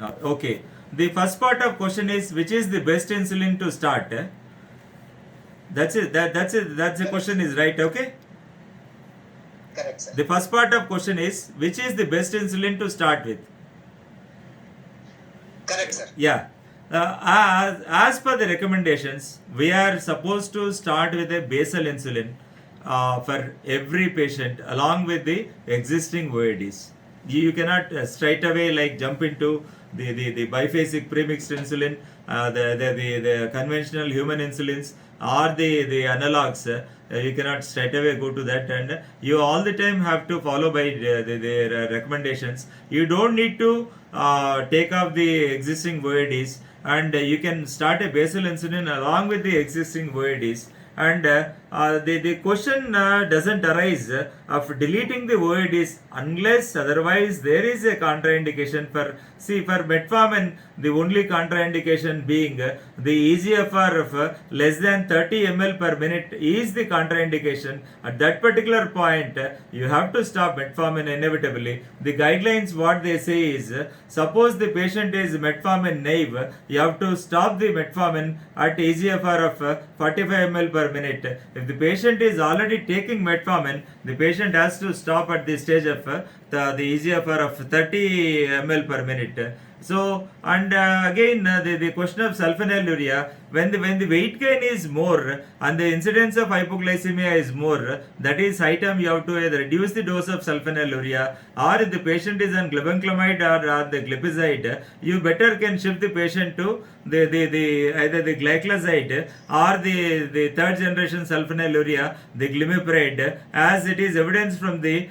Okay. The first part of question is which is the best insulin to start? That's it. That's it. That's the Correct, question sir. is right. Okay. Correct, sir. The first part of question is which is the best insulin to start with? Correct, sir. Yeah. As per the recommendations, we are supposed to start with a basal insulin for every patient along with the existing OADs. You cannot straight away like jump into the biphasic premixed insulin, the conventional human insulins or the analogs. You cannot straight away go to that, and you all the time have to follow by the recommendations. You don't need to take off the existing OADs, and you can start a basal insulin along with the existing OADs. And the question doesn't arise of deleting the OADs unless otherwise there is a contraindication for, see, for metformin, the only contraindication being the EGFR of less than 30 ml per minute is the contraindication. At that particular point, you have to stop metformin inevitably. The guidelines, what they say is, suppose the patient is metformin naive, you have to stop the metformin at EGFR of 45 ml per minute. If the patient is already taking metformin, the patient has to stop at the stage of the EGFR of 30 ml per minute. So, and again, the question of sulfonylurea, when the weight gain is more and the incidence of hypoglycemia is more, that is high time you have to either reduce the dose of sulfonylurea, or if the patient is on glibenclamide or the glipizide, you better can shift the patient to the either the glycoside or the third generation sulfonylurea, the glimepiride, as it is evidence from the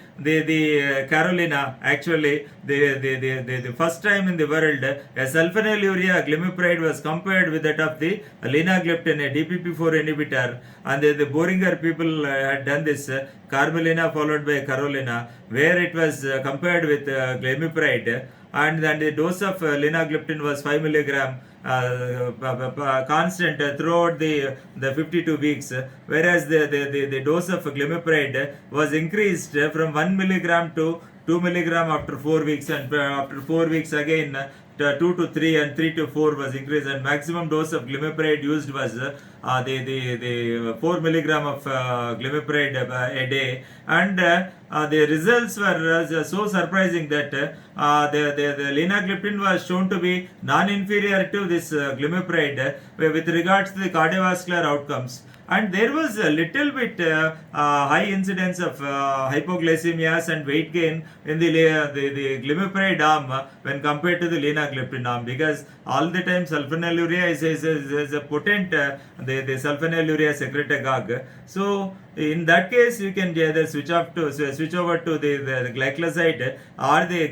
Carolina. Actually, the first time in the world a sulfonylurea glimepiride was compared with that of the linagliptin, a DPP4 inhibitor, and the Boehringer people had done this Carmelina followed by Carolina, where it was compared with glimepiride, and then the dose of linagliptin was 5 milligram constant throughout the 52 weeks, whereas the dose of glimepiride was increased from 1 milligram to 2 milligram after 4 weeks, and after 4 weeks again 2 to 3 and 3 to 4 was increased, and maximum dose of glimepiride used was the 4 milligram of glimepiride a day, and the results were so surprising that the linagliptin was shown to be non-inferior to this glimepiride with regards to the cardiovascular outcomes. And there was a little bit high incidence of hypoglycemias and weight gain in the glimepiride arm when compared to the linagliptin arm, because all the time sulfonylurea is a potent the sulfonylurea secretagogue. So in that case, you can either switch over to the glycoside or the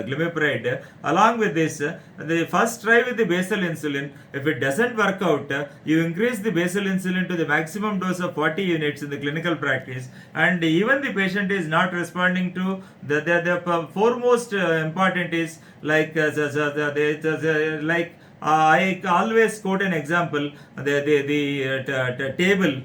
glimepiride. Along with this, the first try with the basal insulin. If it doesn't work out, you increase the basal insulin to the maximum dose of 40 units in the clinical practice, and even the patient is not responding to the foremost important is like like I always quote an example, the table.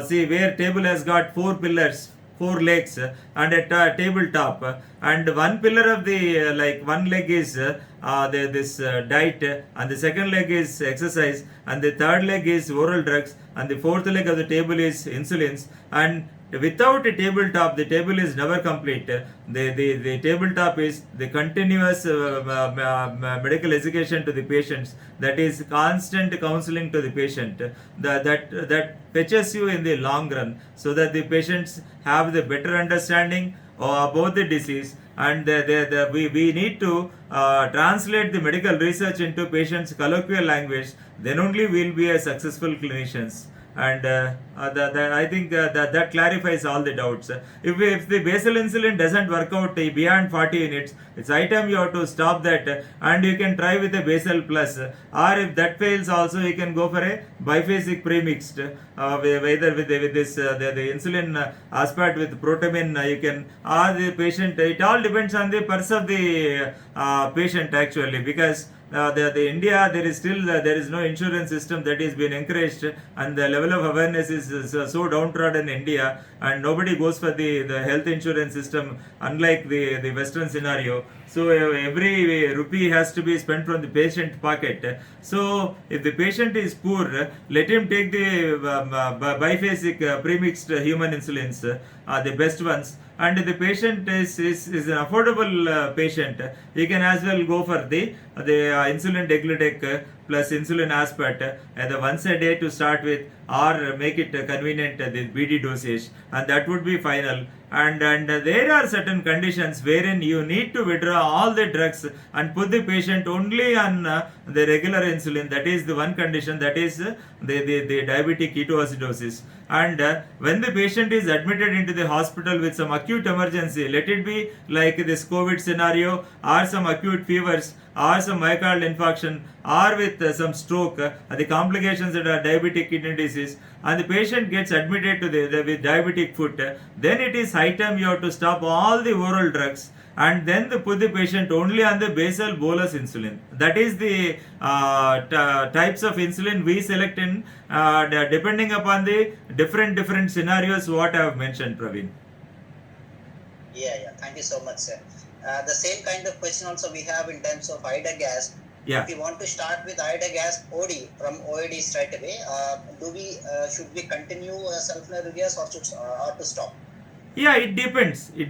See, where table has got four pillars, four legs, and a tabletop, and one pillar of the like one leg is this diet, and the second leg is exercise, and the third leg is oral drugs, and the fourth leg of the table is insulins. And without a tabletop, the table is never complete. The tabletop is the continuous medical education to the patients, that is constant counseling to the patient, that fetches you in the long run, so that the patients have the better understanding about the disease, and we need to translate the medical research into patients' colloquial language. Then only we will be a successful clinicians. And I think that clarifies all the doubts. If the basal insulin doesn't work out beyond 40 units, it's high time you have to stop that, and you can try with a basal plus, or if that fails also you can go for a biphasic premixed, whether with this the insulin aspart with protamine, you can, or the patient, it all depends on the pulse of the patient actually, because the India, there is still there is no insurance system that is being encouraged, and the level of awareness is so downtrodden in India, and nobody goes for the health insurance system, unlike the Western scenario. So every rupee has to be spent from the patient pocket. So if the patient is poor, let him take the biphasic premixed human insulins, the best ones. And the patient is an affordable patient, he can as well go for the insulin degludec plus insulin aspart the once a day to start with, or make it convenient the BD dosage, and that would be final. And there are certain conditions wherein you need to withdraw all the drugs and put the patient only on the regular insulin. That is the one condition, that is the diabetic ketoacidosis. And when the patient is admitted into the hospital with some acute emergency, let it be like this COVID scenario, or some acute fevers, or some myocardial infarction, or with some stroke, the complications that are diabetic kidney disease, and the patient gets admitted to the with diabetic foot, then it is high time you have to stop all the oral drugs, and then put the patient only on the basal bolus insulin. That is the types of insulin we select in depending upon the different scenarios what I have mentioned, Praveen. Yeah. Thank you so much, sir. The same kind of question also we have in terms of Ida gas. Yeah. If we want to start with Ida gas OD from OAD straight away, should we continue sulfonylureas or to stop? Yeah, it depends. You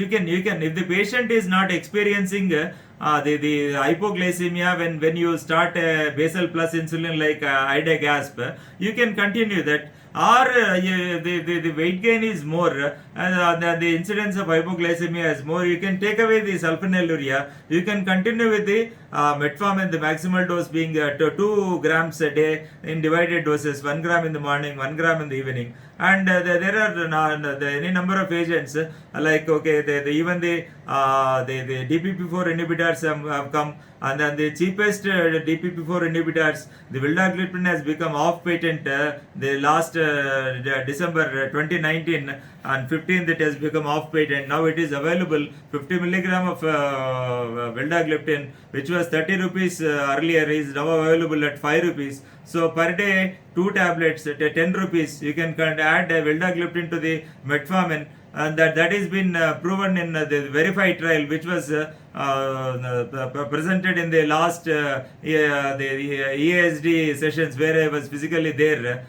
can if the patient is not experiencing the hypoglycemia when you start basal plus insulin like Idagasp, you can continue that. Or the weight gain is more, the incidence of hypoglycemia is more, you can take away the sulfonylurea. You can continue with the metformin, the maximal dose being 2 grams a day in divided doses, 1 gram in the morning, 1 gram in the evening. And there are any number of agents like even the DPP4 inhibitors have come, and then the cheapest DPP4 inhibitors, the vildagliptin, has become off patent the last December 2019, and 15th it has become off patent. Now it is available 50 milligram of vildagliptin, which was 30 rupees earlier, is now available at 5 rupees. So per day 2 tablets at 10 rupees, you can add vildagliptin to the metformin, and that has been proven in the verified trial, which was presented in the last the EASD sessions where I was physically there.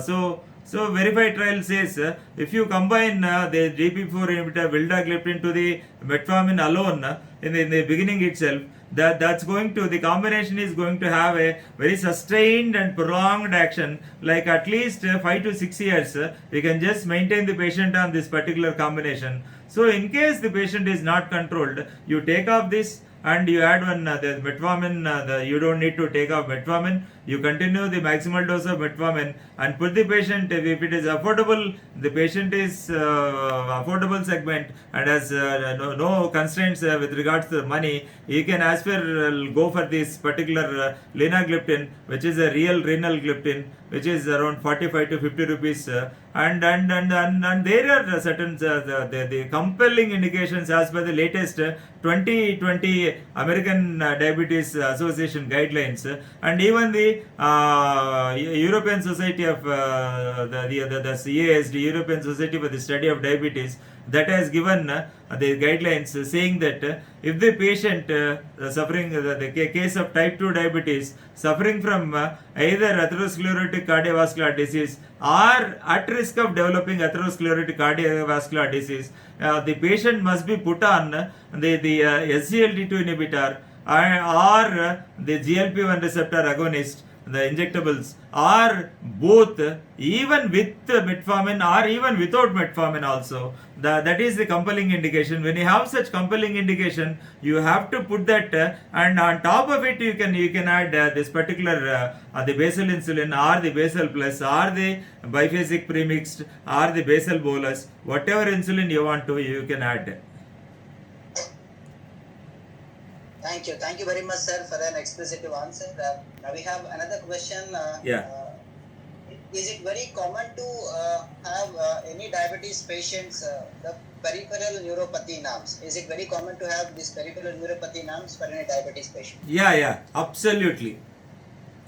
So verified trial says if you combine the DP4 inhibitor vildagliptin to the metformin alone in the beginning itself, that's going to, the combination is going to have a very sustained and prolonged action, like at least 5 to 6 years. We can just maintain the patient on this particular combination. So in case the patient is not controlled, you take off this and you add one the metformin. You don't need to take off metformin. You continue the maximal dose of metformin and put the patient, if it is affordable, the patient is affordable segment and has no constraints with regards to the money, he can as well go for this particular linagliptin, which is a real renal gliptin, which is around 45 to 50 rupees. And there are certain the compelling indications as per the latest 2020 American Diabetes Association guidelines, and even the European Society of the CASD, European Society for the Study of Diabetes, that has given the guidelines saying that if the patient suffering the case of type 2 diabetes, suffering from either atherosclerotic cardiovascular disease or at risk of developing atherosclerotic cardiovascular disease, the patient must be put on the SGLT2 inhibitor or the GLP-1 receptor agonist, the injectables, or both, even with metformin or even without metformin also. That is the compelling indication. When you have such compelling indication, you have to put that, and on top of it you can add this particular the basal insulin or the basal plus or the biphasic premixed or the basal bolus, whatever insulin you want to, you can add. Thank you very much, sir, for an explicit answer. Now we have another question. Is it very common to have any diabetes patients, the peripheral neuropathy NAMs. Is it very common to have this peripheral neuropathy NAMs for any diabetes patient? Yeah, absolutely.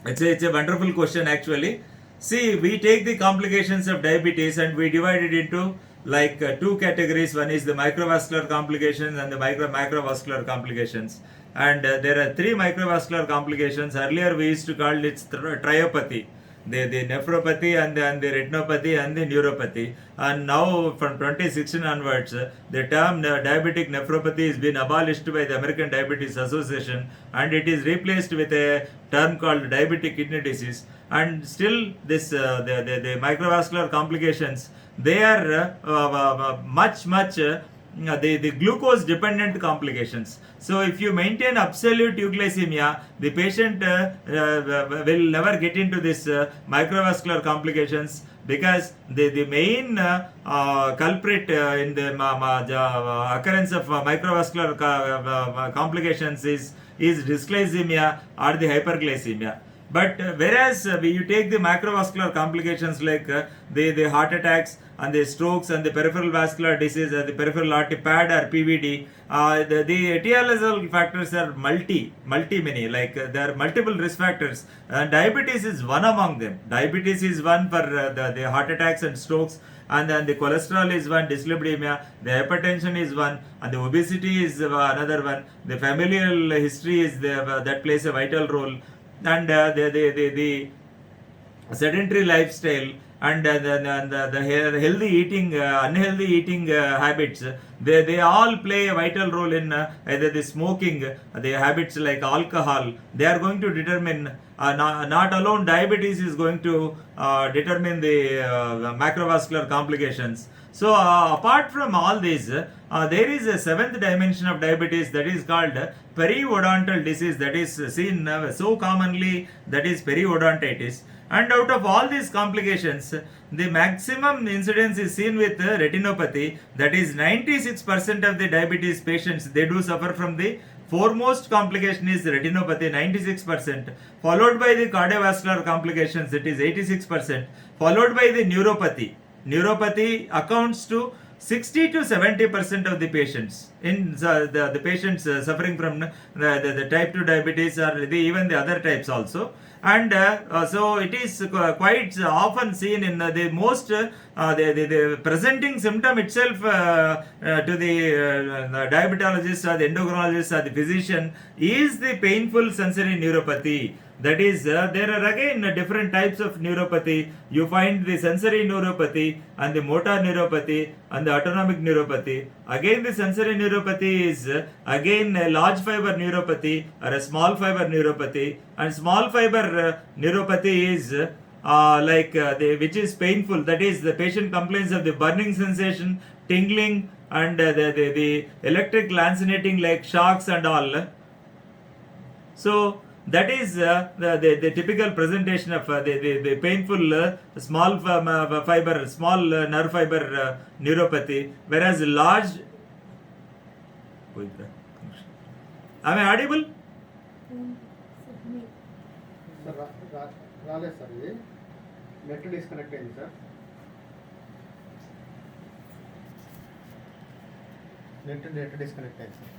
It's a wonderful question actually. See, we take the complications of diabetes and we divide it into like two categories. One is the microvascular complications and the macrovascular complications. And there are three microvascular complications. Earlier we used to call it triopathy. The nephropathy and the retinopathy and the neuropathy. And now from 2016 onwards, the term diabetic nephropathy has been abolished by the American Diabetes Association, and it is replaced with a term called diabetic kidney disease. And still this the microvascular complications, they are much the glucose dependent complications. So if you maintain absolute euglycemia, the patient will never get into this microvascular complications, because the main culprit in the occurrence of microvascular complications is dysglycemia or the hyperglycemia. But whereas you take the macrovascular complications like the heart attacks and the strokes and the peripheral vascular disease, the peripheral artery pad or PVD, the etiological factors are many, like there are multiple risk factors. Diabetes is one among them. Diabetes is one for the heart attacks and strokes, and then the cholesterol is one, dyslipidemia, the hypertension is one, and the obesity is another one. The familial history is that plays a vital role, and the sedentary lifestyle and the healthy eating, unhealthy eating habits, they all play a vital role in either the smoking, the habits like alcohol. They are going to determine, not alone diabetes is going to determine the macrovascular complications. So apart from all this, there is a seventh dimension of diabetes, that is called periodontal disease, that is seen so commonly, that is periodontitis. And out of all these complications, the maximum incidence is seen with retinopathy, that is 96% of the diabetes patients, they do suffer from the foremost complication is retinopathy, 96%, followed by the cardiovascular complications, it is 86%, followed by the neuropathy. Neuropathy accounts to 60 to 70% of the patients in the patients suffering from the type 2 diabetes, or even the other types also. And so it is quite often seen in the most the presenting symptom itself to the diabetologist or the endocrinologist or the physician is the painful sensory neuropathy. That is, there are again different types of neuropathy. You find the sensory neuropathy and the motor neuropathy and the autonomic neuropathy. Again, the sensory neuropathy is again a large fiber neuropathy or a small fiber neuropathy. And small fiber neuropathy is which is painful. That is, the patient complains of the burning sensation, tingling, and the electric lancinating like shocks and all. So that is the typical presentation of the painful small fiber, small nerve fiber neuropathy, whereas large. Am I audible? రాలేదు sir, ఇది net disconnect అయింది sir. Net disconnect అయింది sir.